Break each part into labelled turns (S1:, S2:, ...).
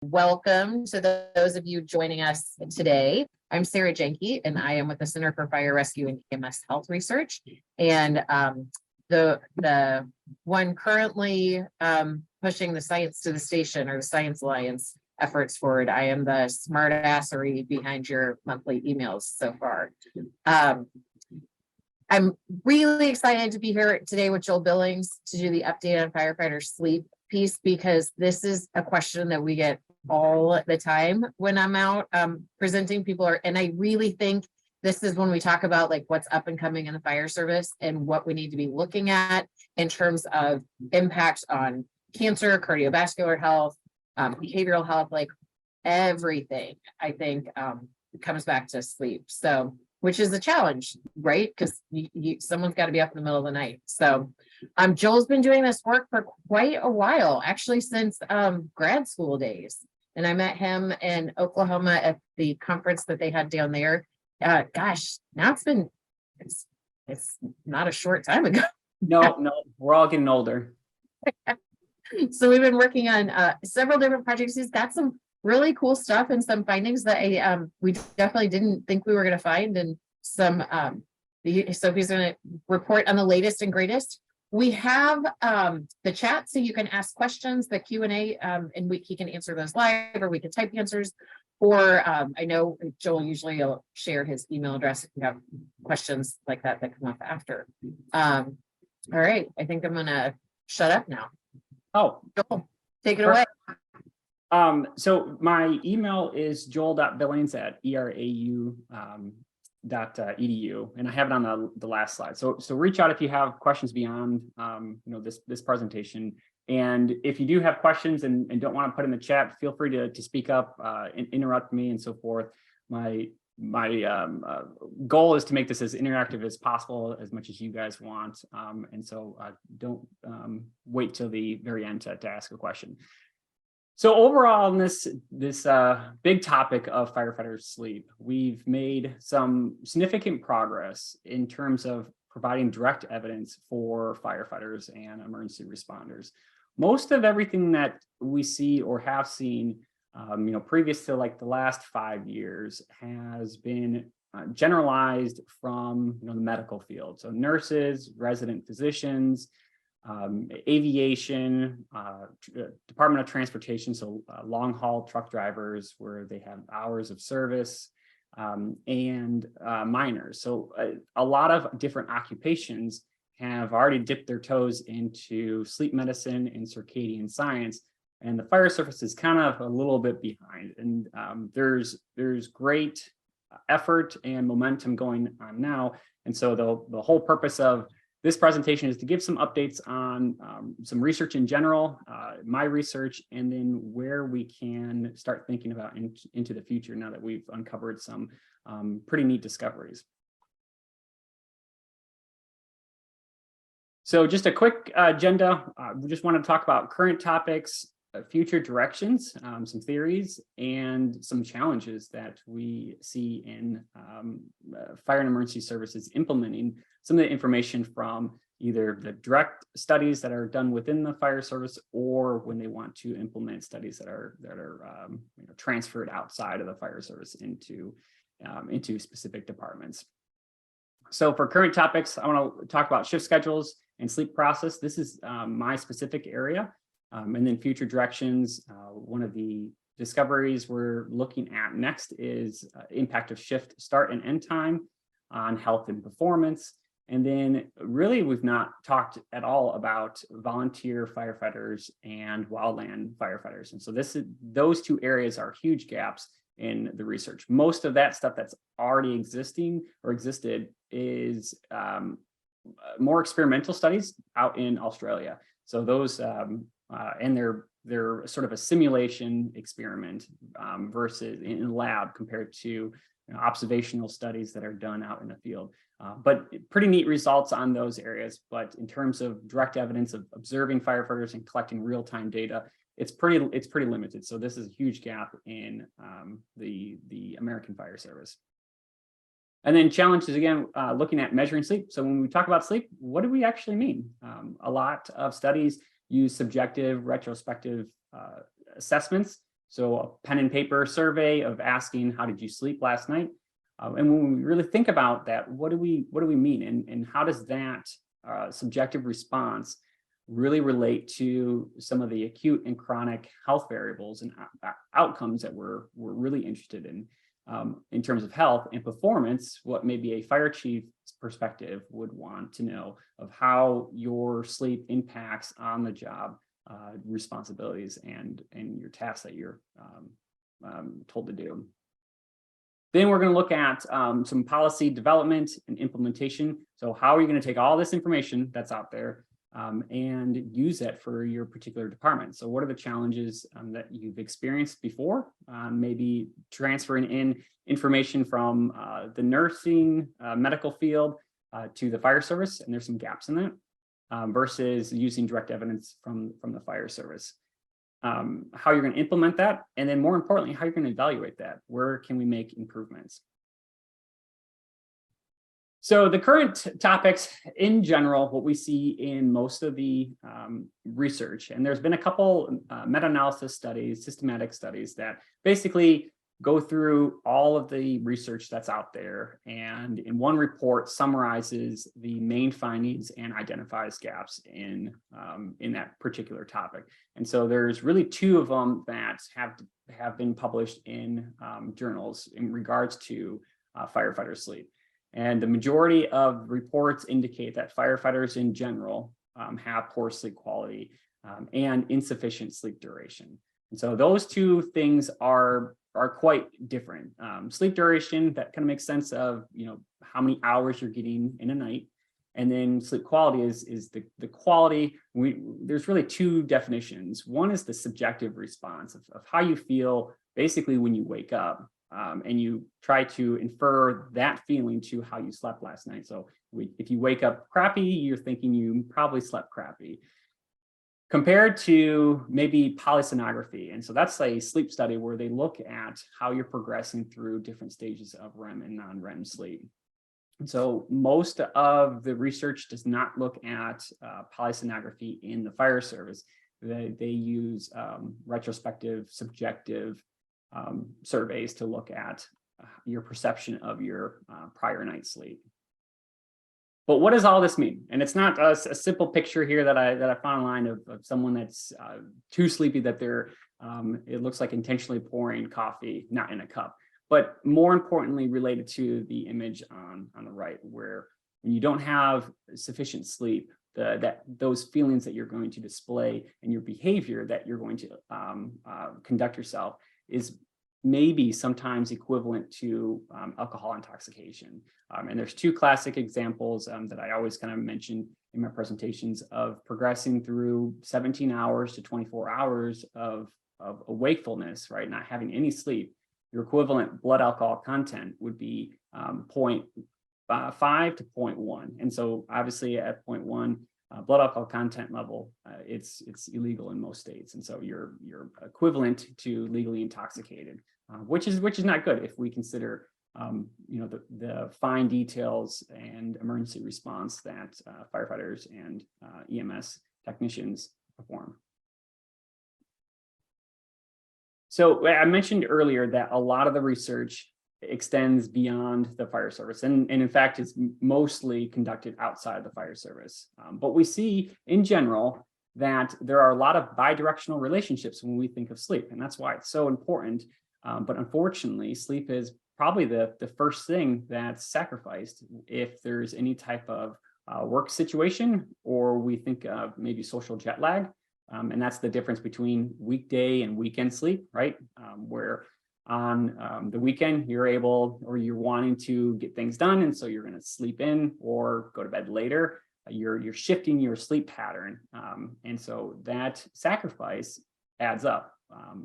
S1: Welcome to those of you joining us today. I'm Sarah Jenke, and I am with the Center for Fire Rescue and EMS Health Research. And the one currently pushing the Science to the Station, or the Science Alliance efforts forward. I am the smartassery behind your monthly emails so far. I'm really excited to be here today with Joel Billings to do the update on firefighter sleep piece, because this is a question that we get all the time when I'm out presenting. And I really think this is when we talk about like what's up and coming in the fire service and what we need to be looking at in terms of impact on cancer, cardiovascular health, behavioral health, like everything. I think it comes back to sleep. So, which is a challenge, right? Because someone's got to be up in the middle of the night. So Joel's been doing this work for quite a while, actually since grad school days. And I met him in Oklahoma at the conference that they had down there. Gosh, now it's not a short time ago.
S2: No, we're all getting older.
S1: So we've been working on several different projects. He's got some really cool stuff and some findings that we definitely didn't think we were going to find, and some so he's going to report on the latest and greatest. We have the chat, so you can ask questions, the Q&A, and he can answer those live, or we can type answers, or I know Joel usually will share his email address if you have questions like that come up after. All right, I think I'm gonna shut up now.
S2: Oh,
S1: Joel, take it away.
S2: So my email is joel.billings@erau.edu, and I have it on the last slide. So reach out if you have questions beyond this presentation. And if you do have questions and don't want to put in the chat, feel free to speak up and interrupt me and so forth. My goal is to make this as interactive as possible, as much as you guys want. And so don't wait till the very end to ask a question. So overall, in this big topic of firefighter sleep, we've made some significant progress in terms of providing direct evidence for firefighters and emergency responders. Most of everything that we see or have seen, previous to like the last 5 years, has been generalized from the medical field. So nurses, resident physicians, aviation, Department of Transportation, so long haul truck drivers where they have hours of service, and miners. So a lot of different occupations have already dipped their toes into sleep medicine and circadian science, and the fire service is kind of a little bit behind. And there's great effort and momentum going on now. And so the whole purpose of this presentation is to give some updates on some research in general, my research, and then where we can start thinking about into the future now that we've uncovered some pretty neat discoveries. So just a quick agenda. We just want to talk about current topics, future directions, some theories, and some challenges that we see in fire and emergency services implementing some of the information from either the direct studies that are done within the fire service, or when they want to implement studies that are transferred outside of the fire service into specific departments. So for current topics, I want to talk about shift schedules and sleep process. This is my specific area. And then future directions, one of the discoveries we're looking at next is impact of shift start and end time on health and performance. And then really we've not talked at all about volunteer firefighters and wildland firefighters. And so those two areas are huge gaps in the research. Most of that stuff that's already existing or existed is more experimental studies out in Australia. So those and they're sort of a simulation experiment versus in a lab compared to observational studies that are done out in the field. But pretty neat results on those areas. But in terms of direct evidence of observing firefighters and collecting real-time data, it's pretty limited. So this is a huge gap in the American Fire Service. And then challenges, again, looking at measuring sleep. So when we talk about sleep, what do we actually mean? A lot of studies use subjective, retrospective assessments So a pen and paper survey of asking, how did you sleep last night? And when we really think about that, what do we mean? And how does that subjective response really relate to some of the acute and chronic health variables and outcomes that we're really interested in terms of health and performance, what maybe a fire chief's perspective would want to know of how your sleep impacts on the job responsibilities and your tasks that you're told to do. Then we're going to look at some policy development and implementation. So how are you going to take all this information that's out there and use it for your particular department? So what are the challenges that you've experienced before? Maybe transferring in information from the nursing medical field to the fire service, and there's some gaps in that, versus using direct evidence from the fire service. How you're going to implement that, and then more importantly, how you're going to evaluate that. Where can we make improvements? So the current topics in general, what we see in most of the research, and there's been a couple meta-analysis studies, systematic studies that basically go through all of the research that's out there, and in one report summarizes the main findings and identifies gaps in that particular topic. And so there's really two of them that have been published in journals in regards to firefighter sleep. And the majority of reports indicate that firefighters in general have poor sleep quality and insufficient sleep duration. And so those two things are quite different. Sleep duration, that kind of makes sense of, how many hours you're getting in a night. And then sleep quality is the quality. There's really two definitions. One is the subjective response of how you feel basically when you wake up. And you try to infer that feeling to how you slept last night. So if you wake up crappy, you're thinking you probably slept crappy. Compared to maybe polysomnography. And so that's a sleep study where they look at how you're progressing through different stages of REM and non-REM sleep. And so most of the research does not look at polysomnography in the fire service. They use retrospective, subjective surveys to look at your perception of your prior night's sleep. But what does all this mean? And it's not a simple picture here that I found online of someone that's too sleepy that they're it looks like intentionally pouring coffee not in a cup. But more importantly, related to the image on the right, where when you don't have sufficient sleep, those feelings that you're going to display and your behavior that you're going to conduct yourself is maybe sometimes equivalent to alcohol intoxication. And there's two classic examples that I always kind of mention in my presentations of progressing through 17 hours to 24 hours of wakefulness, right? Not having any sleep. Your equivalent blood alcohol content would be 0.5 to 0.1. And so obviously at 0.1, blood alcohol content level, it's illegal in most states, and so you're equivalent to legally intoxicated, which is not good if we consider the fine details and emergency response that firefighters and EMS technicians perform. So I mentioned earlier that a lot of the research extends beyond the fire service. And in fact, it's mostly conducted outside of the fire service. But we see in general that there are a lot of bidirectional relationships when we think of sleep. And that's why it's so important. But unfortunately, sleep is probably the first thing that's sacrificed if there's any type of work situation, or we think of maybe social jet lag. And that's the difference between weekday and weekend sleep, right? Where on the weekend, you're able, or you're wanting to get things done, and so you're going to sleep in or go to bed later. You're shifting your sleep pattern, and so that sacrifice adds up.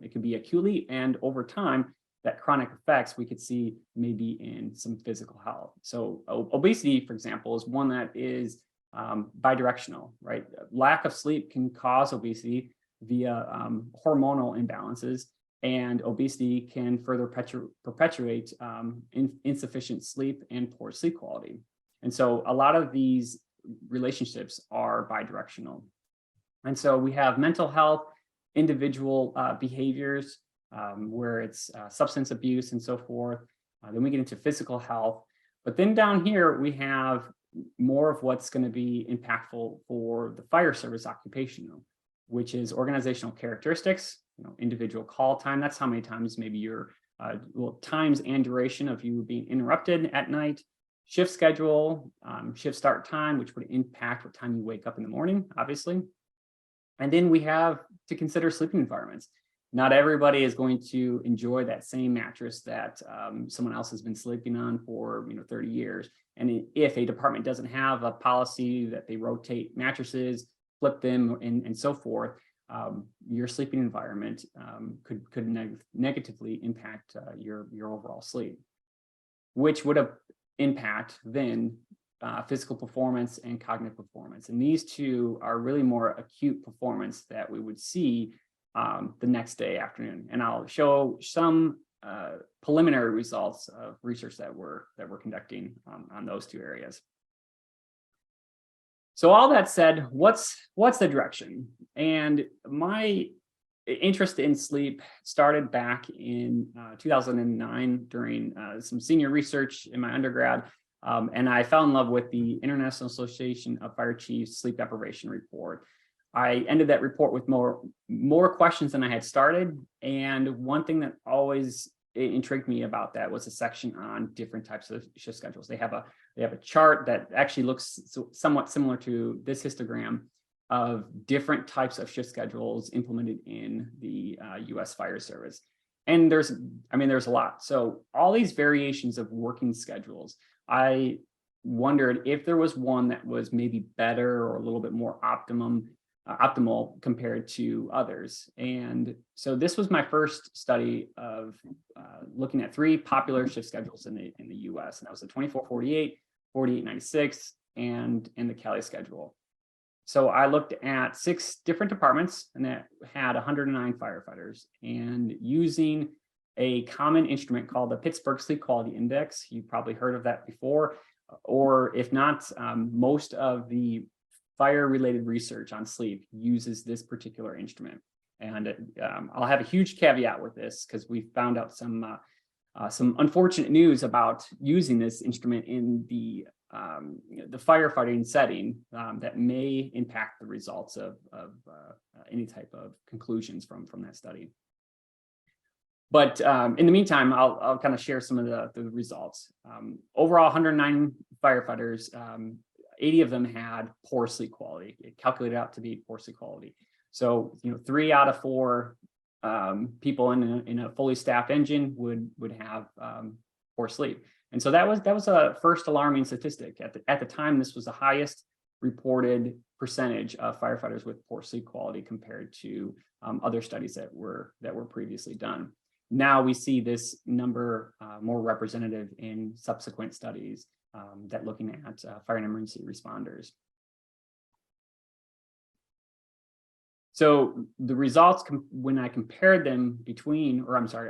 S2: It can be acutely, and over time, that chronic effects we could see maybe in some physical health. So obesity, for example, is one that is bidirectional, right? Lack of sleep can cause obesity via hormonal imbalances. And obesity can further perpetuate insufficient sleep and poor sleep quality. And so a lot of these relationships are bidirectional. And so we have mental health, individual behaviors, where it's substance abuse and so forth. Then we get into physical health. But then down here, we have more of what's going to be impactful for the fire service occupational, which is organizational characteristics, individual call time. That's how many times maybe your times and duration of you being interrupted at night, shift schedule, shift start time, which would impact what time you wake up in the morning, obviously. And then we have to consider sleeping environments. Not everybody is going to enjoy that same mattress that someone else has been sleeping on for 30 years. And if a department doesn't have a policy that they rotate mattresses, flip them, and so forth, your sleeping environment could negatively impact your overall sleep, which would impact then physical performance and cognitive performance. And these two are really more acute performance that we would see the next day afternoon. And I'll show some preliminary results of research that we're conducting on those two areas. So all that said, what's the direction? And my interest in sleep started back in 2009 during some senior research in my undergrad. And I fell in love with the International Association of Fire Chiefs Sleep Deprivation Report. I ended that report with more questions than I had started. And one thing that always intrigued me about that was a section on different types of shift schedules. They have a chart that actually looks somewhat similar to this histogram of different types of shift schedules implemented in the U.S. Fire Service. And there's a lot. So all these variations of working schedules, I wondered if there was one that was maybe better or a little bit more optimal compared to others. And so this was my first study of looking at three popular shift schedules in the US, and that was the 24-48, 48-96, and the Kelly schedule. So I looked at 6 different departments and that had 109 firefighters, and using a common instrument called the Pittsburgh Sleep Quality Index. You've probably heard of that before, or if not, most of the fire-related research on sleep uses this particular instrument. And I'll have a huge caveat with this because we found out some unfortunate news about using this instrument in the firefighting setting that may impact the results of any type of conclusions from that study. But in the meantime, I'll kind of share some of the results. Overall, 109 firefighters, 80 of them had poor sleep quality. It calculated out to be poor sleep quality. So 3 out of 4 people in a fully staffed engine would have poor sleep. And so that was a first alarming statistic. At the time, this was the highest reported percentage of firefighters with poor sleep quality compared to other studies that were previously done. Now we see this number more representative in subsequent studies that looking at fire and emergency responders. So the results, when I compared them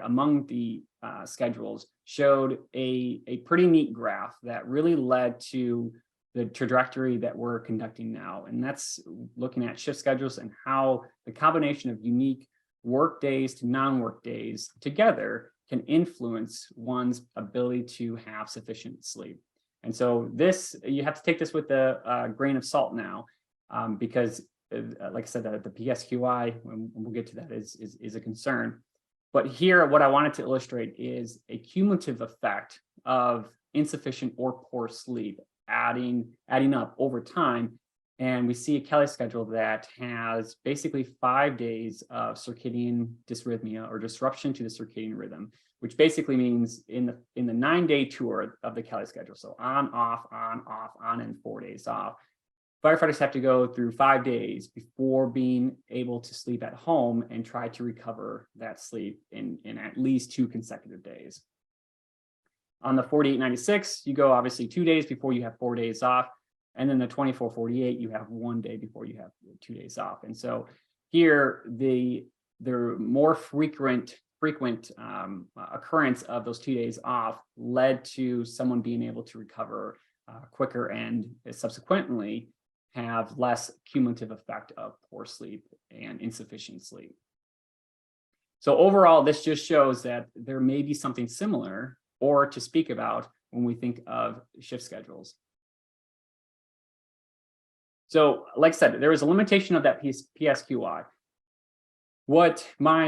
S2: among the schedules, showed a pretty neat graph that really led to the trajectory that we're conducting now. And that's looking at shift schedules and how the combination of unique work days to non-work days together can influence one's ability to have sufficient sleep. And so this, you have to take this with a grain of salt now, because like I said, the PSQI, when we'll get to that, is a concern. But here, what I wanted to illustrate is a cumulative effect of insufficient or poor sleep adding up over time. And we see a Kelly schedule that has basically 5 days of circadian dysrhythmia or disruption to the circadian rhythm, which basically means in the 9-day tour of the Kelly schedule, so on, off, on, and 4 days off, firefighters have to go through 5 days before being able to sleep at home and try to recover that sleep in at least 2 consecutive days. On the 48-96, you go obviously 2 days before you have 4 days off. And then the 24-48, you have 1 day before you have 2 days off. And so here, the more frequent occurrence of those 2 days off led to someone being able to recover quicker and subsequently have less cumulative effect of poor sleep and insufficient sleep. So overall, this just shows that there may be something similar or to speak about when we think of shift schedules. So like I said, there was a limitation of that PSQI. What my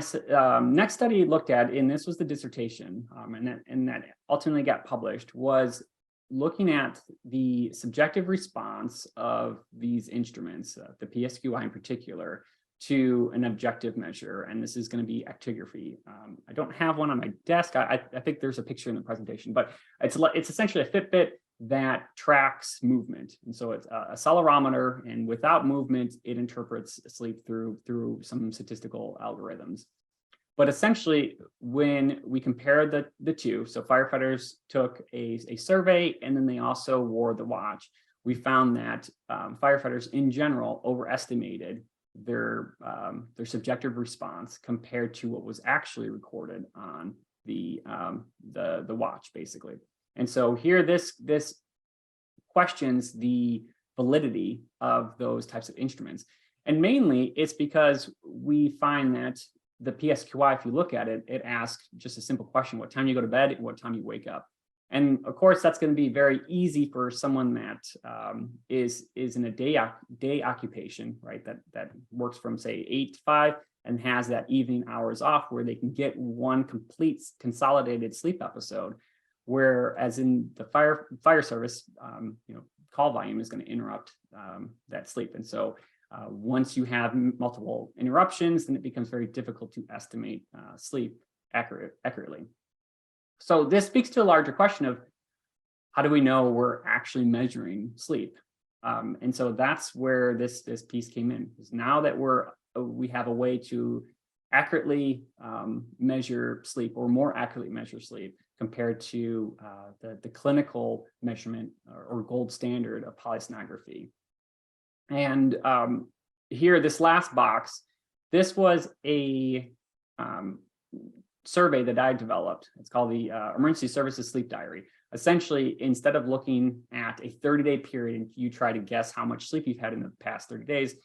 S2: next study looked at, and this was the dissertation, and that ultimately got published, was looking at the subjective response of these instruments, the PSQI in particular, to an objective measure, and this is going to be actigraphy. I don't have one on my desk. I think there's a picture in the presentation, but it's essentially a Fitbit that tracks movement. And so it's a accelerometer, and without movement, it interprets sleep through some statistical algorithms. But essentially, when we compare the two, so firefighters took a survey, and then they also wore the watch, we found that firefighters in general overestimated their subjective response compared to what was actually recorded on the watch, basically. And so here, this questions the validity of those types of instruments. And mainly, it's because we find that the PSQI, if you look at it, it asks just a simple question: what time you go to bed, and what time you wake up. And of course, that's going to be very easy for someone that is in a day occupation, right? That works from, say, 8 to 5 and has that evening hours off, where they can get one complete consolidated sleep episode. Whereas in the fire service, call volume is going to interrupt that sleep. And so once you have multiple interruptions, then it becomes very difficult to estimate sleep accurately. So this speaks to a larger question of, how do we know we're actually measuring sleep? And so that's where this piece came in. Is now that we have a way to accurately measure sleep, or more accurately measure sleep, compared to the clinical measurement or gold standard of polysomnography. And here, this last box, this was a survey that I developed. It's called the Emergency Services Sleep Diary. Essentially, instead of looking at a 30-day period and you try to guess how much sleep you've had in the past 30 days,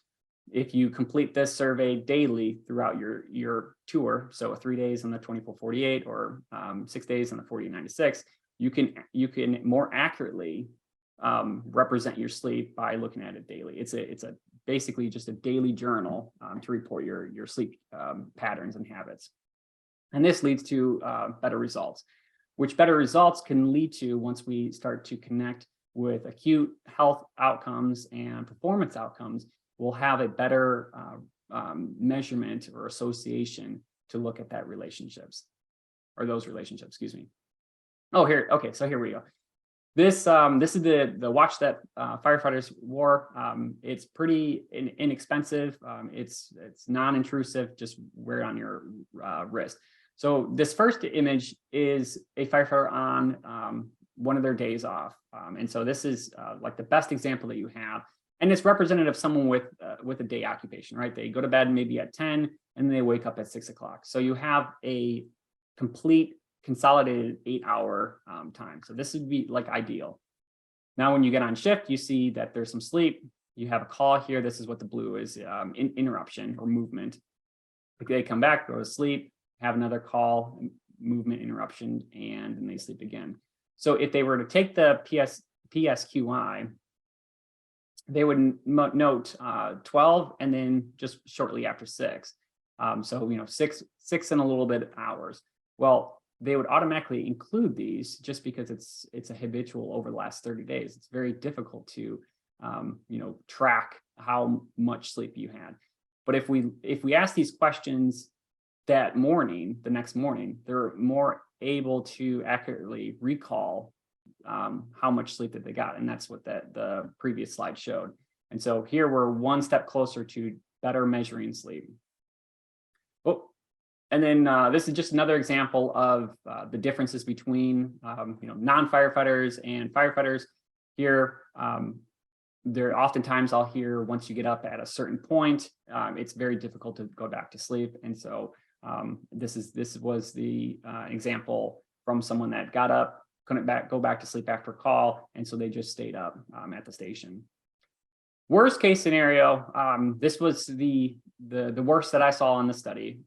S2: if you complete this survey daily throughout your tour, so 3 days on the 24-48 or 6 days on the 48-96, you can more accurately represent your sleep by looking at it daily. It's a basically just a daily journal to report your sleep patterns and habits. And this leads to better results, which better results can lead to, once we start to connect with acute health outcomes and performance outcomes, we'll have a better measurement or association to look at those relationships, excuse me. Oh, here, okay, so here we go. This is the watch that firefighters wore. It's pretty inexpensive. It's non-intrusive, just wear it on your wrist. So this first image is a firefighter on one of their days off. And so this is like the best example that you have. And it's representative of someone with a day occupation, right? They go to bed maybe at 10 and they wake up at 6 o'clock. So you have a complete consolidated 8-hour time. So this would be like ideal. Now, when you get on shift, you see that there's some sleep. You have a call here. This is what the blue is, interruption or movement. They come back, go to sleep, have another call, movement interruption, and then they sleep again. So if they were to take the PSQI, they would note 12 and then just shortly after 6. So, 6 and a little bit hours. Well, they would automatically include these just because it's a habitual over the last 30 days. It's very difficult to, track how much sleep you had. But if we ask these questions that morning, the next morning, they're more able to accurately recall how much sleep that they got. And that's what the previous slide showed. And so here we're one step closer to better measuring sleep. Oh, and then this is just another example of the differences between non-firefighters and firefighters. Here, there oftentimes I'll hear, once you get up at a certain point, it's very difficult to go back to sleep. And so this was the example from someone that got up, couldn't go back to sleep after call, and so they just stayed up at the station. Worst case scenario, this was the worst that I saw in the study.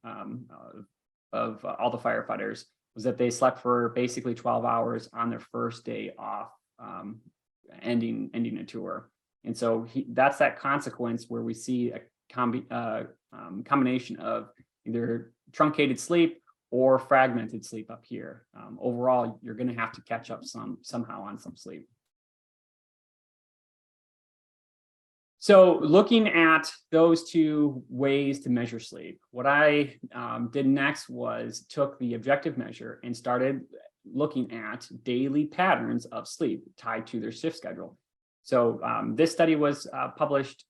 S2: all the firefighters was that they slept for basically 12 hours on their first day off, ending a tour. And so that's that consequence where we see a combination of either truncated sleep or fragmented sleep up here. Overall, you're going to have to catch up somehow on some sleep. So looking at those two ways to measure sleep, what I did next was took the objective measure and started looking at daily patterns of sleep tied to their shift schedule. So this study was published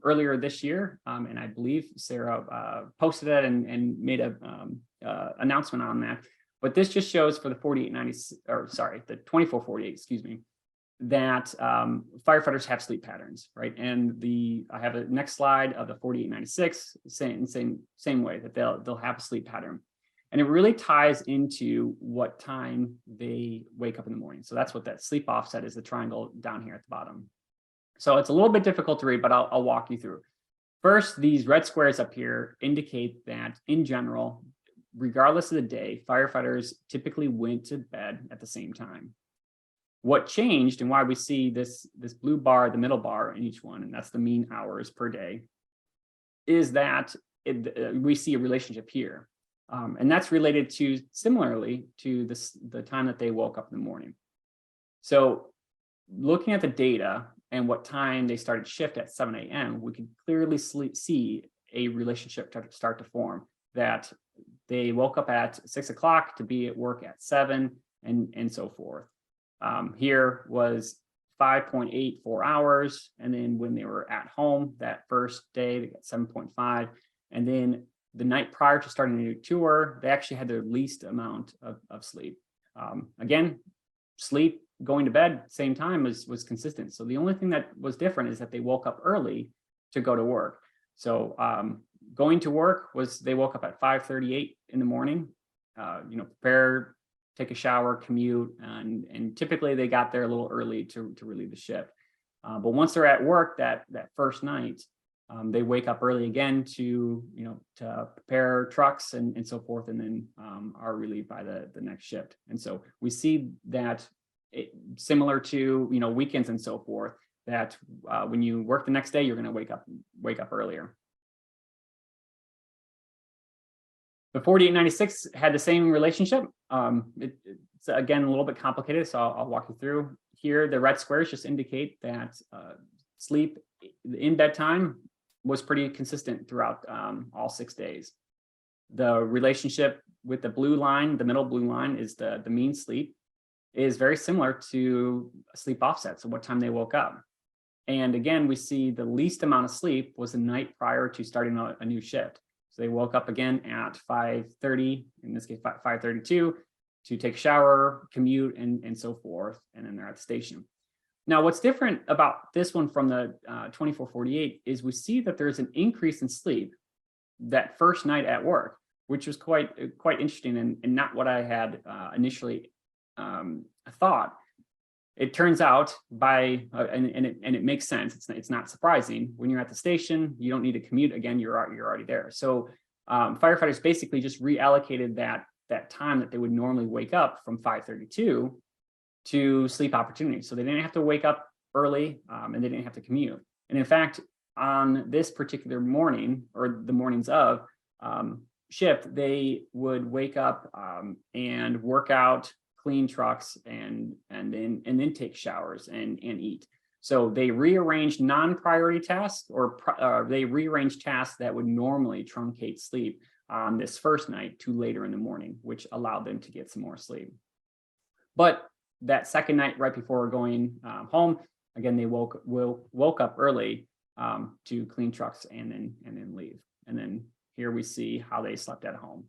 S2: earlier this year, and I believe Sarah posted it and made a announcement on that. But this just shows for the 2448, excuse me, that firefighters have sleep patterns, right? And I have a next slide of the 4896, same way that they'll have a sleep pattern. And it really ties into what time they wake up in the morning. So that's what that sleep offset is, the triangle down here at the bottom. So it's a little bit difficult to read, but I'll walk you through. First, these red squares up here indicate that in general, regardless of the day, firefighters typically went to bed at the same time. What changed and why we see this blue bar, the middle bar in each one, and that's the mean hours per day, is that we see a relationship here. And that's related to similarly to the time that they woke up in the morning. So looking at the data and what time they started shift at 7 a.m., we can clearly see a relationship start to form, that they woke up at 6 o'clock to be at work at 7 and so forth. Here was 5.84 hours. And then when they were at home that first day, they got 7.5. And then the night prior to starting a new tour, they actually had their least amount of sleep. Again, sleep, going to bed, same time was consistent. So the only thing that was different is that they woke up early to go to work. So going to work they woke up at 5:38 in the morning, prepare, take a shower, commute, and typically they got there a little early to relieve the shift. But once they're at work that first night, they wake up early again to prepare trucks and so forth, and then are relieved by the next shift. And so we see that similar to weekends and so forth, that when you work the next day, you're going to wake up earlier. The 4896 had the same relationship. It's again a little bit complicated, so I'll walk you through. Here, the red squares just indicate that sleep in bedtime was pretty consistent throughout all 6 days. The relationship with the blue line, the middle blue line, is the mean sleep, is very similar to sleep offset, so what time they woke up. And again, we see the least amount of sleep was the night prior to starting a new shift. So they woke up again at 5:30, in this case 5:32, to take a shower, commute, and so forth, and then they're at the station. Now, what's different about this one from the 2448 is we see that there's an increase in sleep that first night at work, which was quite interesting and not what I had initially thought. It turns out and it makes sense. It's not surprising. When you're at the station, you don't need to commute again. You're already there. So firefighters basically just reallocated that time that they would normally wake up from 5:32 to sleep opportunities. So they didn't have to wake up early and they didn't have to commute. And in fact, on this particular morning, or the mornings of shift, they would wake up and work out, clean trucks, and then take showers and eat. So they rearranged non-priority tasks, or they rearranged tasks that would normally truncate sleep on this first night to later in the morning, which allowed them to get some more sleep. But that second night, right before going home, again, they woke up early to clean trucks and then leave. And then here we see how they slept at home.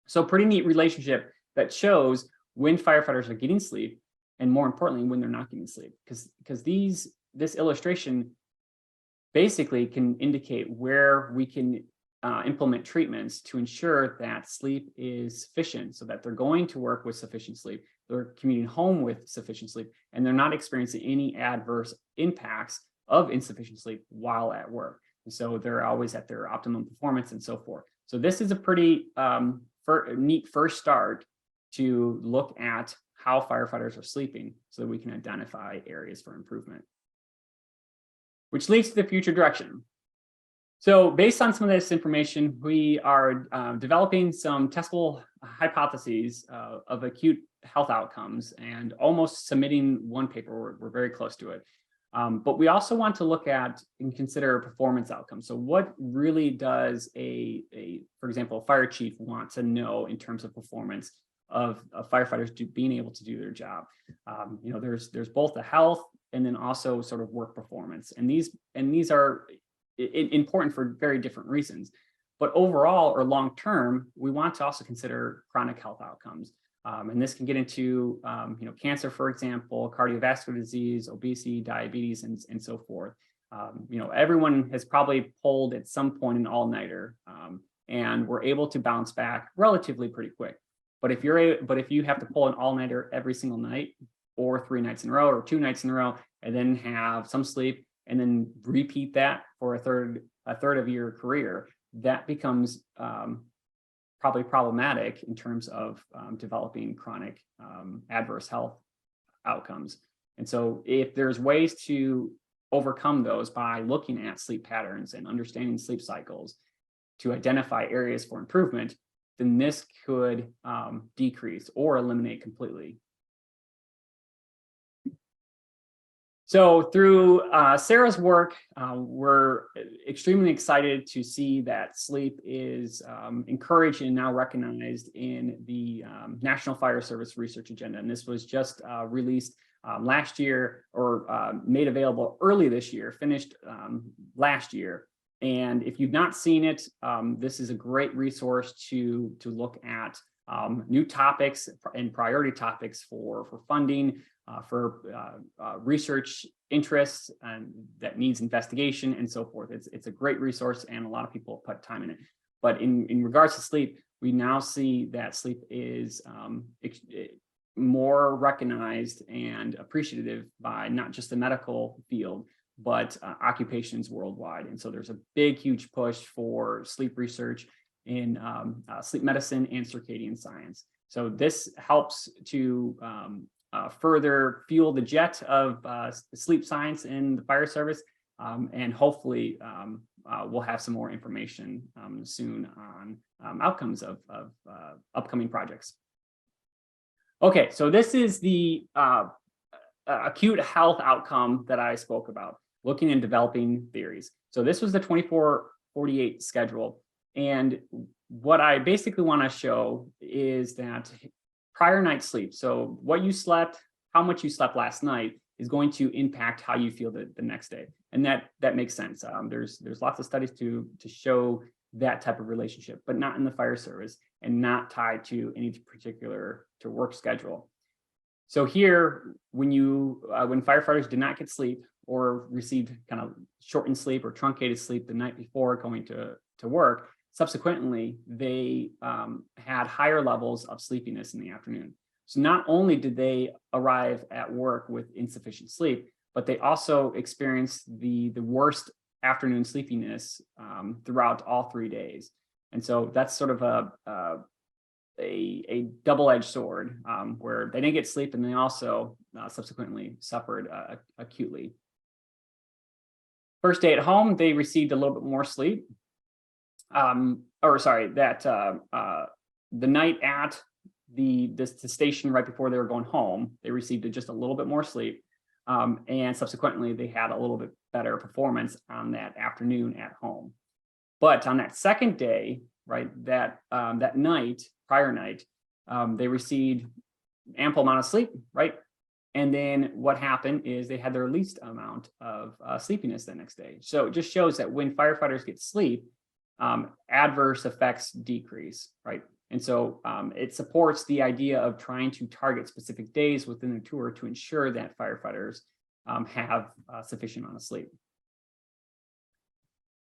S2: So pretty neat relationship that shows when firefighters are getting sleep, and more importantly, when they're not getting sleep, because this illustration basically can indicate where we can implement treatments to ensure that sleep is sufficient, so that they're going to work with sufficient sleep, they're commuting home with sufficient sleep, and they're not experiencing any adverse impacts of insufficient sleep while at work. And so they're always at their optimum performance and so forth. So this is a pretty neat first start to look at how firefighters are sleeping so that we can identify areas for improvement. Which leads to the future direction. So based on some of this information, we are developing some testable hypotheses of acute health outcomes and almost submitting one paper. We're very close to it. But we also want to look at and consider performance outcomes. So what really does for example, a fire chief want to know in terms of performance of firefighters being able to do their job? There's both the health and then also sort of work performance. And these are important for very different reasons. But overall or long term, we want to also consider chronic health outcomes. And this can get into cancer, for example, cardiovascular disease, obesity, diabetes, and so forth. Everyone has probably pulled at some point an all-nighter, and we're able to bounce back relatively pretty quick. But if you have to pull an all-nighter every single night, or 3 nights in a row, or 2 nights in a row, and then have some sleep, and then repeat that for a third of your career, that becomes probably problematic in terms of developing chronic adverse health outcomes. And so if there's ways to overcome those by looking at sleep patterns and understanding sleep cycles to identify areas for improvement, then this could decrease or eliminate completely. So through Sarah's work, we're extremely excited to see that sleep is encouraged and now recognized in the National Fire Service Research Agenda. And this was just released last year, or made available early this year, finished last year. And if you've not seen it, this is a great resource to look at new topics and priority topics for funding, for research interests and that needs investigation and so forth. It's a great resource and a lot of people put time in it. But in regards to sleep, we now see that sleep is more recognized and appreciative by not just the medical field, but occupations worldwide. And so there's a big, huge push for sleep research in sleep medicine and circadian science. So this helps to further fuel the jet of sleep science in the fire service, and hopefully we'll have some more information soon on outcomes of upcoming projects. Okay, so this is the acute health outcome that I spoke about, looking and developing theories. So this was the 24-48 schedule. And what I basically want to show is that prior night sleep, so what you slept, how much you slept last night, is going to impact how you feel the next day. And that makes sense. There's lots of studies to show that type of relationship, but not in the fire service and not tied to any particular work schedule. So here, when firefighters did not get sleep or received kind of shortened sleep or truncated sleep the night before going to work, subsequently, they had higher levels of sleepiness in the afternoon. So not only did they arrive at work with insufficient sleep, but they also experienced the worst afternoon sleepiness throughout all 3 days. And so that's sort of a double-edged sword, where they didn't get sleep and they also subsequently suffered acutely. First day at home, they received a little bit more sleep. The night at the station right before they were going home, they received just a little bit more sleep, and subsequently they had a little bit better performance on that afternoon at home. But on that second day, right, that prior night, they received ample amount of sleep, right? And then what happened is they had their least amount of sleepiness the next day. So it just shows that when firefighters get sleep, adverse effects decrease, right? And so it supports the idea of trying to target specific days within the tour to ensure that firefighters have sufficient amount of sleep.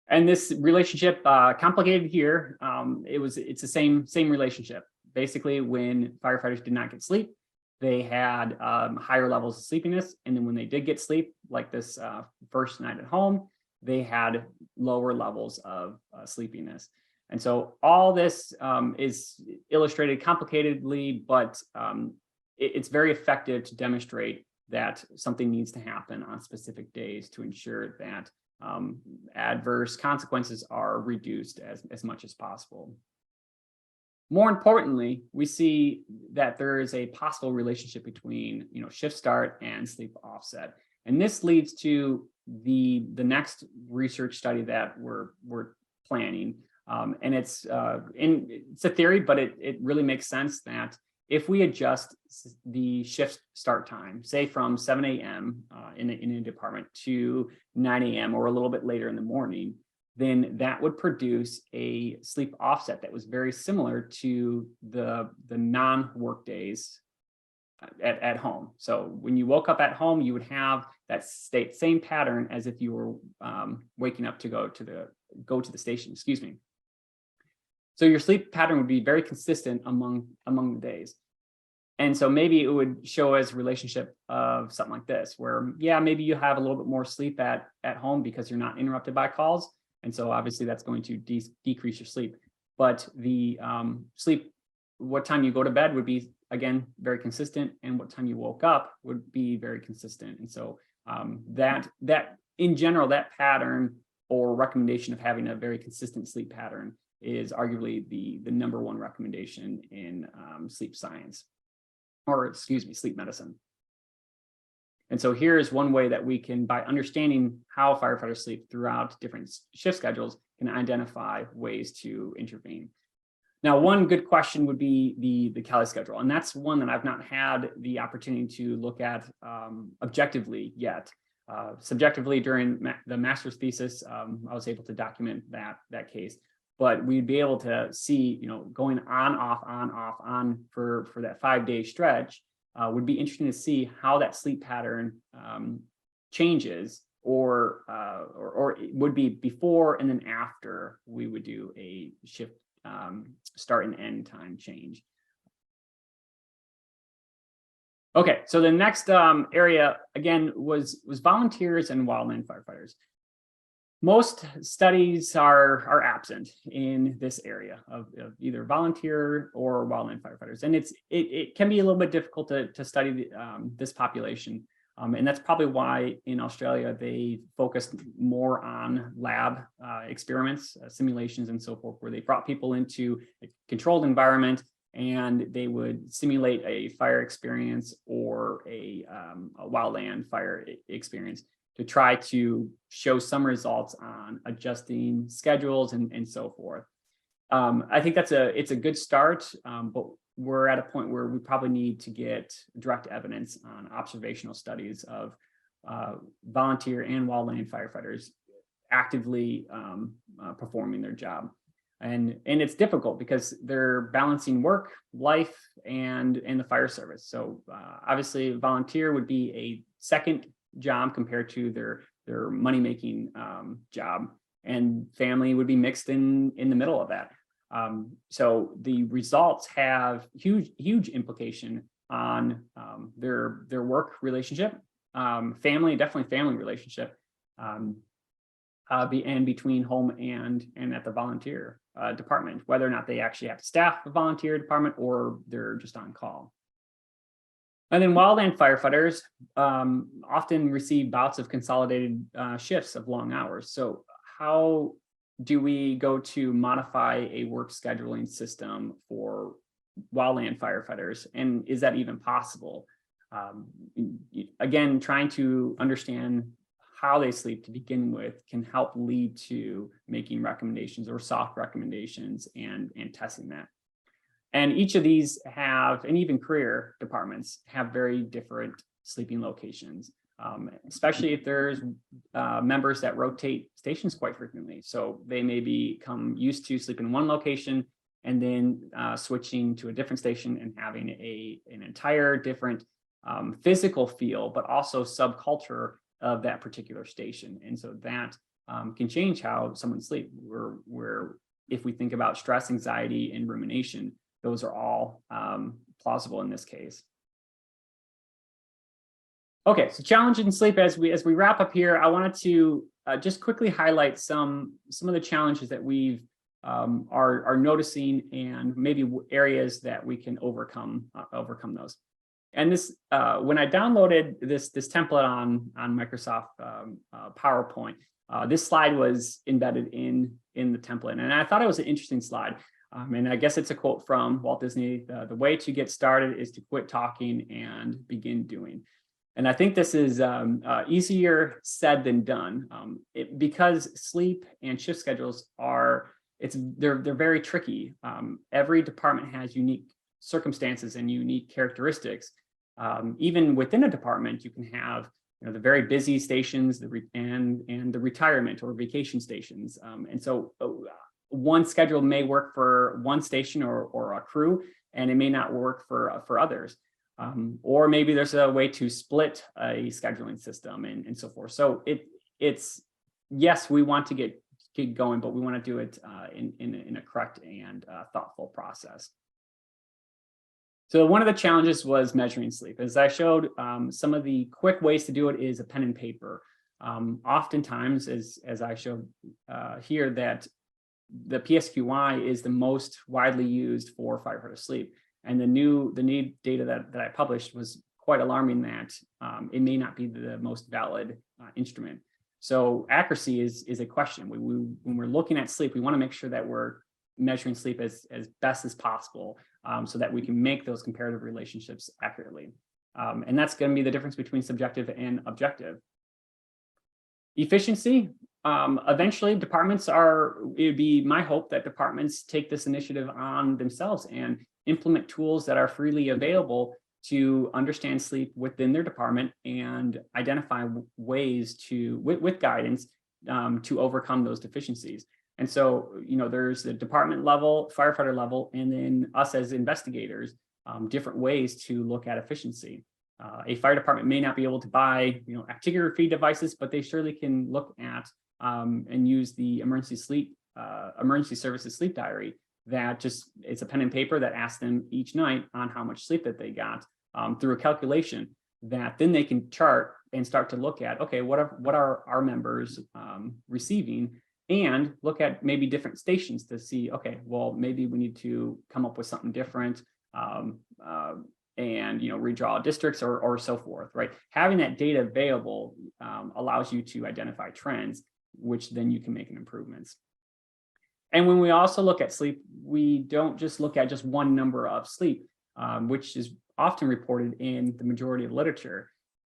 S2: And this relationship, complicated here, it's the same relationship. Basically, when firefighters did not get sleep, they had higher levels of sleepiness. And then when they did get sleep, like this first night at home, they had lower levels of sleepiness. And so all this is illustrated complicatedly, but it's very effective to demonstrate that something needs to happen on specific days to ensure that adverse consequences are reduced as much as possible. More importantly, we see that there is a possible relationship between shift start and sleep offset. And this leads to the next research study that we're planning. And it's a theory, but it really makes sense that if we adjust the shift start time, say from 7 a.m. In a department to 9 a.m. or a little bit later in the morning, then that would produce a sleep offset that was very similar to the non-work days at home. So when you woke up at home, you would have that same pattern as if you were waking up to go to the station, excuse me. So your sleep pattern would be very consistent among the days. And so maybe it would show as a relationship of something like this, where, yeah, maybe you have a little bit more sleep at home because you're not interrupted by calls. And so obviously that's going to decrease your sleep. But the sleep, what time you go to bed would be, again, very consistent. And what time you woke up would be very consistent. And so that in general, that pattern or recommendation of having a very consistent sleep pattern is arguably the number one recommendation in sleep science, or excuse me, sleep medicine. And so here is one way that we can, by understanding how firefighters sleep throughout different shift schedules, can identify ways to intervene. Now, one good question would be the Cali schedule, and that's one that I've not had the opportunity to look at objectively yet. Subjectively, during the master's thesis, I was able to document that case. But we'd be able to see, going on, off, for that 5-day stretch. Would be interesting to see how that sleep pattern changes, or it would be before and then after we would do a shift start and end time change. Okay, so the next area again was volunteers and wildland firefighters. Most studies are absent in this area of either volunteer or wildland firefighters, and it can be a little bit difficult to study this population, and that's probably why in Australia they focused more on lab experiments, simulations, and so forth, where they brought people into a controlled environment and they would simulate a fire experience or a wildland fire experience, to try to show some results on adjusting schedules and so forth. I think it's a good start, but we're at a point where we probably need to get direct evidence on observational studies of volunteer and wildland firefighters actively performing their job. And it's difficult because they're balancing work, life, and the fire service. So obviously, volunteer would be a second job compared to their money-making job, and family would be mixed in the middle of that. So the results have huge implication on their work relationship, definitely family relationship, and between home and at the volunteer department, whether or not they actually have to staff the volunteer department or they're just on call. And then wildland firefighters often receive bouts of consolidated shifts of long hours. So how do we go to modify a work scheduling system for wildland firefighters? And is that even possible? Again, trying to understand how they sleep to begin with can help lead to making recommendations or soft recommendations and testing that. And each of these have, and even career departments have very different sleeping locations, especially if there's members that rotate stations quite frequently. So they may become used to sleeping in one location and then switching to a different station and having an entire different physical feel, but also subculture of that particular station. And so that can change how someone sleeps. Where if we think about stress, anxiety, and rumination, those are all plausible in this case. Okay, so challenge in sleep. As we wrap up here, I wanted to just quickly highlight some of the challenges that we've are noticing, and maybe areas that we can overcome those. And this, when I downloaded this template on Microsoft PowerPoint, this slide was embedded in the template, and I thought it was an interesting slide. And I guess it's a quote from Walt Disney: "The way to get started is to quit talking and begin doing." And I think this is easier said than done, because sleep and shift schedules they're very tricky. Every department has unique circumstances and unique characteristics. Even within a department, you can have the very busy stations, and the retirement or vacation stations, and so one schedule may work for one station or a crew, and it may not work for others. Or maybe there's a way to split a scheduling system and so forth. So it's yes, we want to get going, but we want to do it in a correct and thoughtful process. So one of the challenges was measuring sleep. As I showed, some of the quick ways to do it is a pen and paper. Oftentimes, as I showed here, that the PSQI is the most widely used for firefighter sleep. And the new data that I published was quite alarming, that it may not be the most valid instrument. So accuracy is a question. When we're looking at sleep, we want to make sure that we're measuring sleep as best as possible, so that we can make those comparative relationships accurately. And that's going to be the difference between subjective and objective. Efficiency. Eventually, it would be my hope that departments take this initiative on themselves and implement tools that are freely available to understand sleep within their department and identify ways with guidance, to overcome those deficiencies. And so, there's the department level, firefighter level, and then us as investigators, different ways to look at efficiency. A fire department may not be able to buy, actigraphy devices, but they surely can look at and use the emergency services sleep diary. It's a pen and paper that asks them each night on how much sleep that they got, through a calculation that then they can chart and start to look at, okay, what are our members receiving, and look at maybe different stations to see, okay, well, maybe we need to come up with something different, and redraw districts or so forth, right? Having that data available allows you to identify trends, which then you can make improvements. And when we also look at sleep, we don't just look at just one number of sleep, which is often reported in the majority of literature.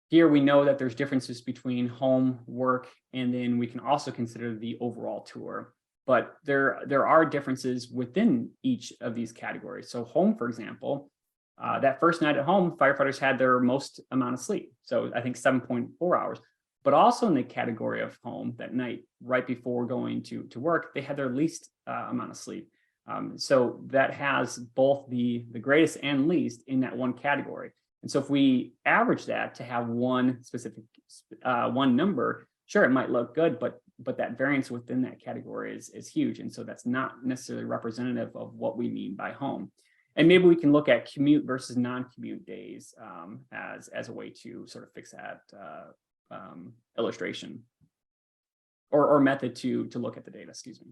S2: Here we know that there's differences between home, work, and then we can also consider the overall tour. But there are differences within each of these categories. So home, for example, that first night at home, firefighters had their most amount of sleep. So I think 7.4 hours. But also in the category of home, that night right before going to work, they had their least amount of sleep. So that has both the greatest and least in that one category. And so if we average that to have one specific one number, sure, it might look good, but that variance within that category is huge. And so that's not necessarily representative of what we mean by home. And maybe we can look at commute versus non-commute days as a way to sort of fix that illustration or method to look at the data, excuse me.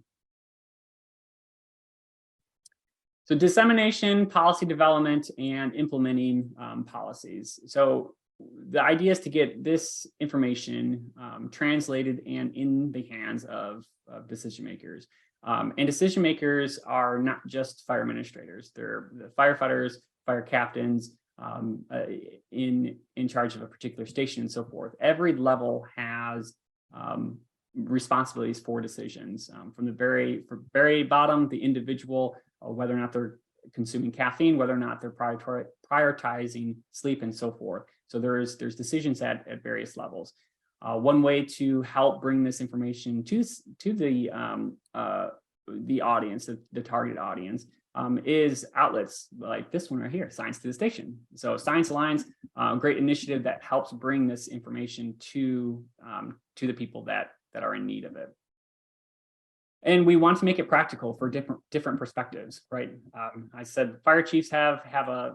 S2: So dissemination, policy development, and implementing policies. So the idea is to get this information translated and in the hands of decision makers. And decision makers are not just fire administrators. They're the firefighters, fire captains, in charge of a particular station and so forth. Every level has responsibilities for decisions, from the very bottom, the individual, whether or not they're consuming caffeine, whether or not they're prioritizing sleep and so forth. So there's decisions at various levels. One way to help bring this information to the audience, the target audience, is outlets like this one right here, Science to the Station. So Science Alliance, great initiative that helps bring this information to the people that are in need of it. And we want to make it practical for different perspectives, right? I said fire chiefs have a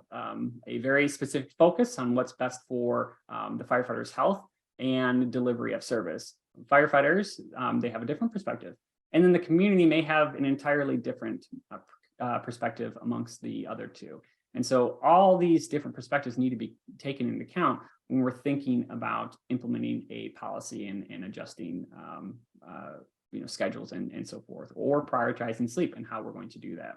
S2: very specific focus on what's best for the firefighters' health and delivery of service. Firefighters, they have a different perspective. And then the community may have an entirely different perspective amongst the other two. And so all these different perspectives need to be taken into account when we're thinking about implementing a policy and adjusting schedules and so forth, or prioritizing sleep and how we're going to do that.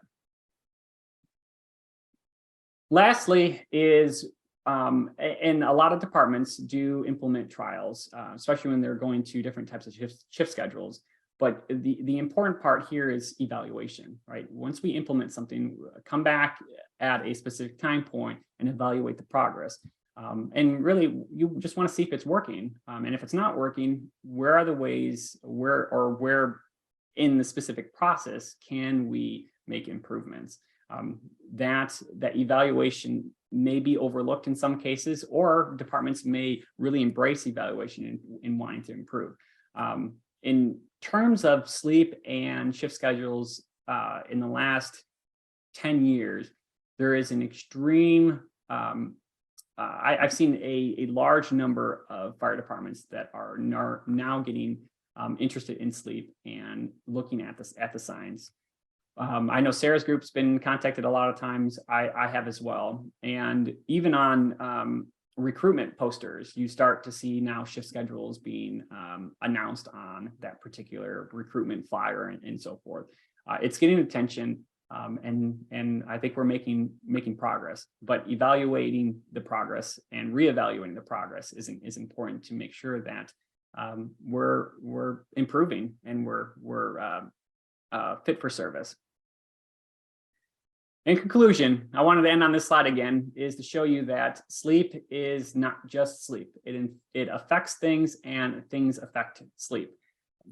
S2: Lastly is, and a lot of departments do implement trials, especially when they're going to different types of shift schedules. But the important part here is evaluation, right? Once we implement something, come back at a specific time point and evaluate the progress. And really, you just want to see if it's working. And if it's not working, where are the ways, where in the specific process can we make improvements? That evaluation may be overlooked in some cases, or departments may really embrace evaluation in wanting to improve. In terms of sleep and shift schedules, in the last 10 years, there is an extreme, I've seen a large number of fire departments that are now getting interested in sleep and looking at the signs. I know Sarah's group's been contacted a lot of times. I have as well. And even on recruitment posters, you start to see now shift schedules being announced on that particular recruitment flyer and so forth. It's getting attention, and I think we're making progress. But evaluating the progress and reevaluating the progress is important to make sure that we're improving and we're fit for service. In conclusion, I wanted to end on this slide again, is to show you that sleep is not just sleep. It affects things, and things affect sleep.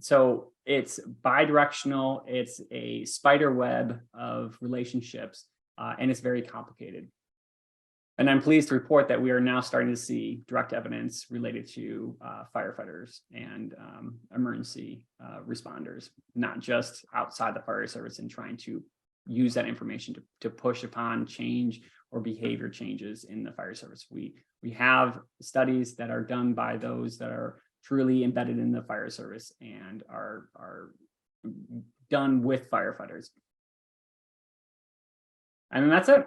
S2: So it's bidirectional, it's a spider web of relationships, and it's very complicated. And I'm pleased to report that we are now starting to see direct evidence related to firefighters and emergency responders, not just outside the fire service and trying to use that information to push upon change or behavior changes in the fire service. We have studies that are done by those that are truly embedded in the fire service and are done with firefighters. And then that's it.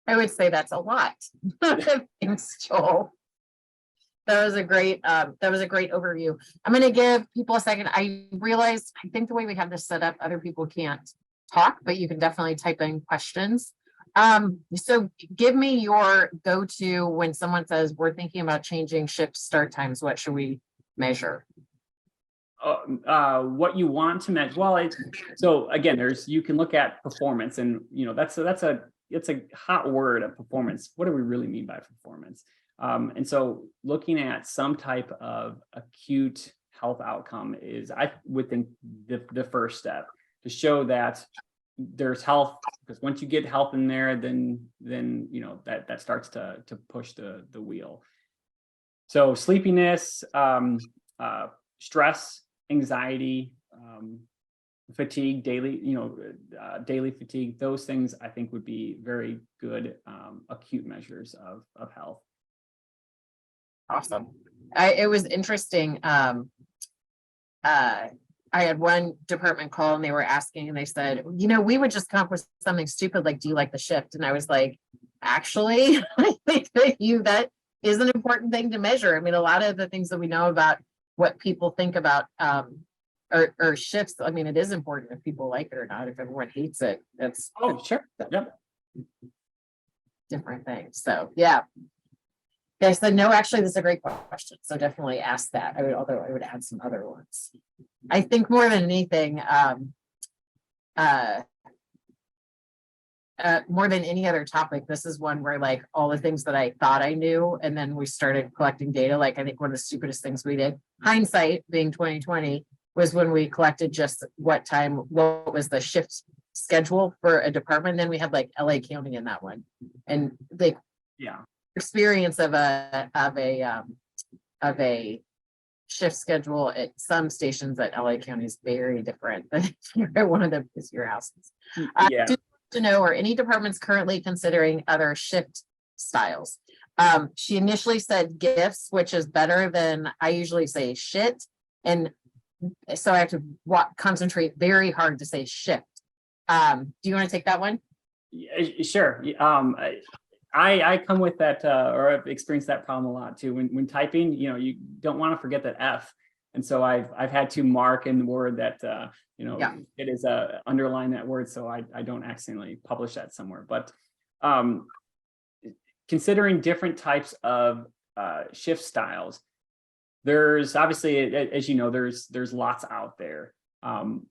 S1: I would say that's a lot. Thanks, Joel. That was a great overview. I'm going to give people a second. I think the way we have this set up, other people can't talk, but you can definitely type in questions. So give me your go-to when someone says we're thinking about changing shift start times. What should we measure?
S2: What you want to measure? Well, so again, you can look at performance, and that's a hot word of performance. What do we really mean by performance? And so looking at some type of acute health outcome is, I would think, the first step to show that there's health, because once you get health in there, then that starts to push the wheel. So sleepiness, stress, anxiety, fatigue, daily fatigue, those things I think would be very good acute measures of health.
S1: Awesome. It was interesting. I had one department call and they were asking, and they said, we would just come up with something stupid like, do you like the shift? And I was like, actually, I think that is an important thing to measure. I mean, a lot of the things that we know about what people think about or shifts, I mean, it is important if people like it or not. If everyone hates it, that's
S2: sure. Yep.
S1: Different things. So yeah. I said, no, actually, this is a great question. So definitely ask that. Although I would add some other ones. I think more than anything, more than any other topic, this is one where like all the things that I thought I knew, and then we started collecting data. Like I think one of the stupidest things we did, hindsight being 2020, was when we collected just what was the shift schedule for a department. Then we had like LA County in that one, and like experience of a shift schedule at some stations at LA County is very different than if you're at one of the busier houses. To know, are any departments currently considering other shift styles? She initially said gifts, which is better than I usually say shit. And so I have to concentrate very hard to say shift. Do you want to take that one?
S2: Yeah, sure. I come with that, or I've experienced that problem a lot too. When typing, you don't want to forget that F. And so I've had to mark in the word that, it is underline that word so I don't accidentally publish that somewhere. But considering different types of shift styles, there's obviously, as you know, there's lots out there.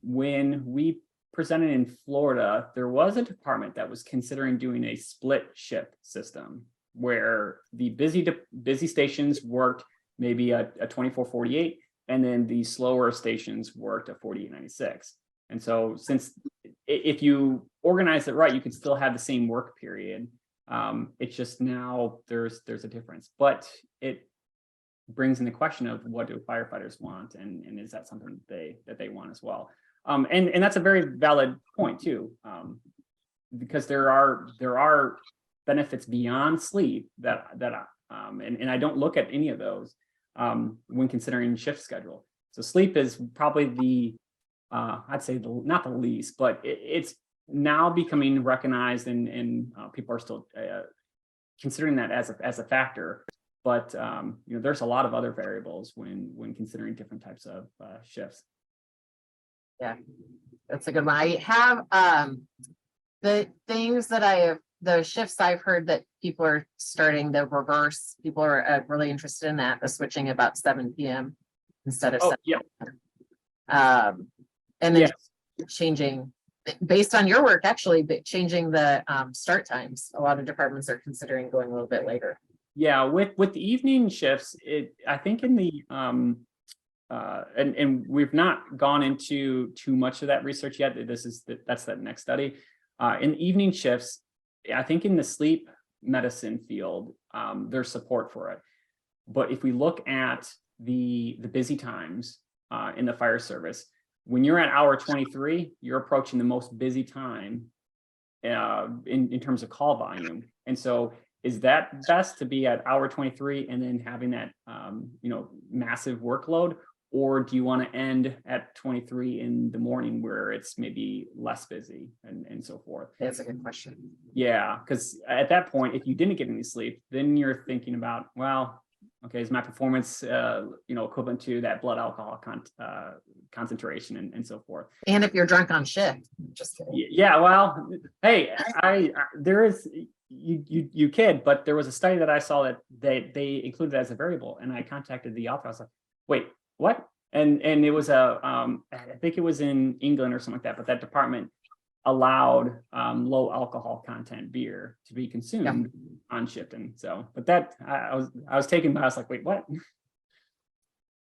S2: When we presented in Florida, there was a department that was considering doing a split shift system where the busy stations worked maybe a 24/48, and then the slower stations worked a 48/96. And so since if you organize it right, you can still have the same work period. It's just now there's a difference, but it brings in the question of what do firefighters want, and is that something that they want as well? And that's a very valid point too, because there are benefits beyond sleep that and I don't look at any of those when considering shift schedule. So sleep is probably the I'd say not the least, but it's now becoming recognized, and people are still considering that as a factor. But there's a lot of other variables when considering different types of shifts.
S1: Yeah, that's a good one. I have the things that the shifts I've heard that people are starting the reverse. People are really interested in that, the switching about 7 p.m. instead of 7.
S2: Yeah.
S1: And then changing based on your work, actually, but changing the start times. A lot of departments are considering going a little bit later. Yeah,
S2: with the evening shifts, I think in the and we've not gone into too much of that research yet. That's that next study. In evening shifts, I think in the sleep medicine field, there's support for it. But if we look at the busy times in the fire service, when you're at hour 23, you're approaching the most busy time in terms of call volume. And so is that best to be at hour 23 and then having that massive workload? Or do you want to end at 23 in the morning where it's maybe less busy and so forth?
S1: That's a good question.
S2: Yeah, because at that point, if you didn't get any sleep, then you're thinking about, well, okay, is my performance equivalent to that blood alcohol concentration and so forth? And
S1: if you're drunk on shift, just kidding.
S2: Yeah, well, hey, there is you kid, but there was a study that I saw that they included as a variable, and I contacted the author. I was like, wait, what? And it was I think it was in England or something like that, but that department allowed low alcohol content beer to be consumed on shift. And so, but that I was taken by, I was like, wait, what?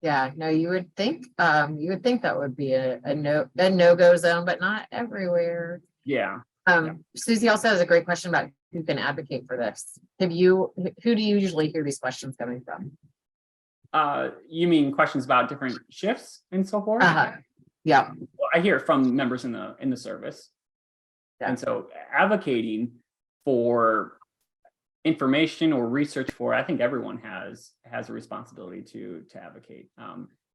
S1: Yeah, no, you would think that would be a no-go zone, but not everywhere.
S2: Yeah.
S1: Susie also has a great question about who can advocate for this. Who do you usually hear these questions coming from?
S2: You mean questions about different shifts and so forth?
S1: Yeah.
S2: Well, I hear it from members in the service. Yeah. And so advocating for information or research for, I think everyone has a responsibility to advocate,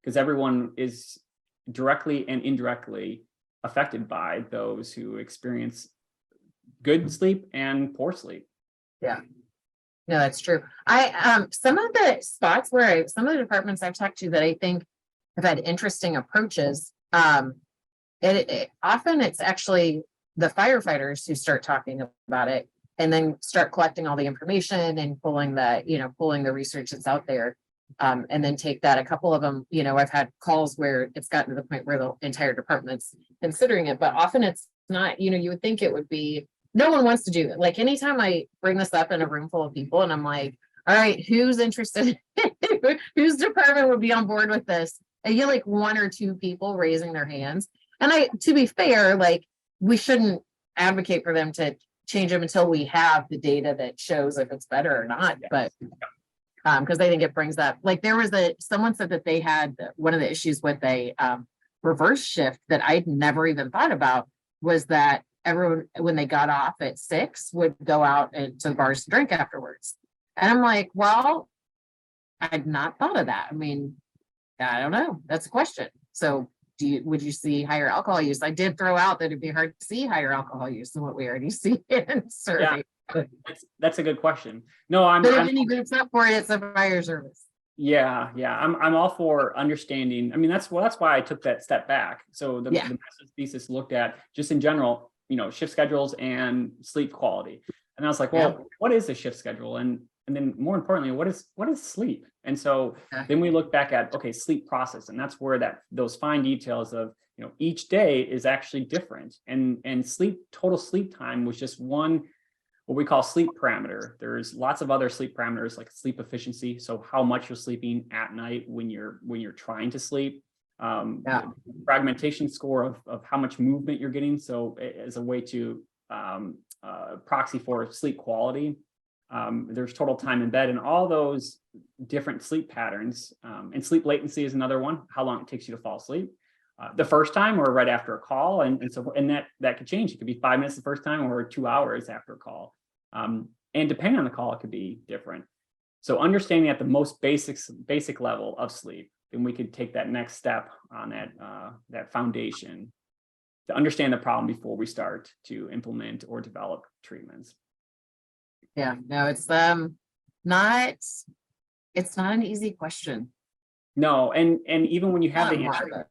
S2: because everyone is directly and indirectly affected by those who experience good sleep and poor sleep. Yeah.
S1: No, that's true. Some of the spots some of the departments I've talked to that I think have had interesting approaches, often it's actually the firefighters who start talking about it and then start collecting all the information and pulling the research that's out there. And then take that. A couple of them, I've had calls where it's gotten to the point where the entire department's considering it, but often it's not, you would think it would be, no one wants to do it. Like anytime I bring this up in a room full of people and I'm like, all right, who's interested? Whose department would be on board with this? I get like 1 or 2 people raising their hands. And to be fair, like we shouldn't advocate for them to change them until we have the data that shows if it's better or not. Yes. But because I think it brings up, like there was someone said that they had one of the issues with a reverse shift that I'd never even thought about was that everyone, when they got off at 6, would go out to the bars to drink afterwards. And I'm like, well, I'd not thought of that. I mean, I don't know. That's a question. So would you see higher alcohol use? I did throw out that it'd be hard to see higher alcohol use than what we already see in survey.
S2: That's a good question. No,
S1: But if any group's up for it, it's a fire service.
S2: Yeah, I'm all for understanding. I mean, that's why I took that step back. So the master's thesis looked at just in general, shift schedules and sleep quality. And I was like, well, what is a shift schedule? And then more importantly, what is sleep? And so then we look back at, okay, sleep process. And that's where those fine details of, each day is actually different. And total sleep time was just one, what we call sleep parameter. There's lots of other sleep parameters like sleep efficiency. So how much you're sleeping at night when you're trying to sleep. Fragmentation score of how much movement you're getting. So as a way to proxy for sleep quality. There's total time in bed and all those different sleep patterns. And sleep latency is another one, how long it takes you to fall asleep. The first time or right after a call. And that could change. It could be 5 minutes the first time or 2 hours after a call. And depending on the call, it could be different. So understanding at the most basic level of sleep, then we could take that next step on that foundation to understand the problem before we start to implement or develop treatments.
S1: Yeah, no, it's not an easy question.
S2: No, and even when you have the answer,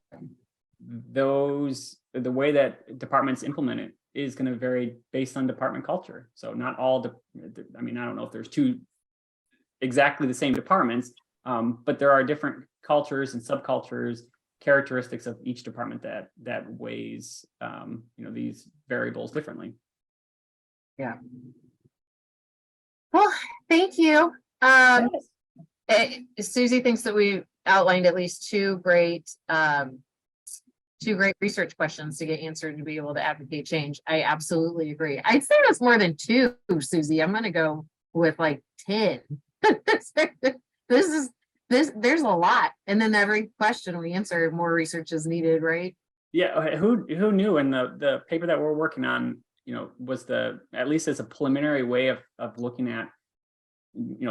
S2: the way that departments implement it is going to vary based on department culture. So not all I don't know if there's two exactly the same departments, but there are different cultures and subcultures, characteristics of each department that weighs these variables differently.
S1: Yeah. Well, thank you. Susie thinks that we outlined at least two great research questions to get answered to be able to advocate change. I absolutely agree. I'd say that's more than two, Susie. I'm going to go with like 10. There's a lot. And then every question we answer, more research is needed, right?
S2: Yeah. Who knew? And the paper that we're working on, was at least as a preliminary way of looking at,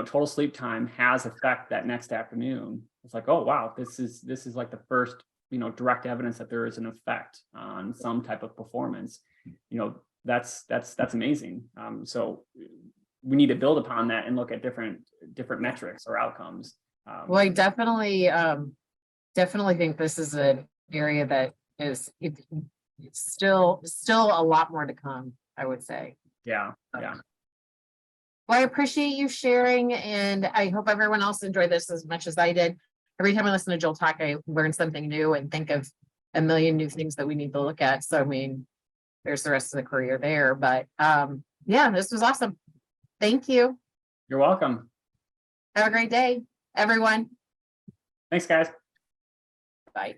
S2: total sleep time has effect that next afternoon. It's like, oh, wow, this is like the first, direct evidence that there is an effect on some type of performance. That's amazing. So we need to build upon that and look at different metrics or outcomes.
S1: Well, I definitely think this is an area that is it's still a lot more to come, I would say.
S2: Yeah.
S1: Well, I appreciate you sharing, and I hope everyone else enjoyed this as much as I did. Every time I listen to Joel talk, I learn something new and think of a million new things that we need to look at. So, I mean, there's the rest of the career there, but yeah, this was awesome. Thank you.
S2: You're welcome.
S1: Have a great day, everyone.
S2: Thanks, guys.
S1: Bye.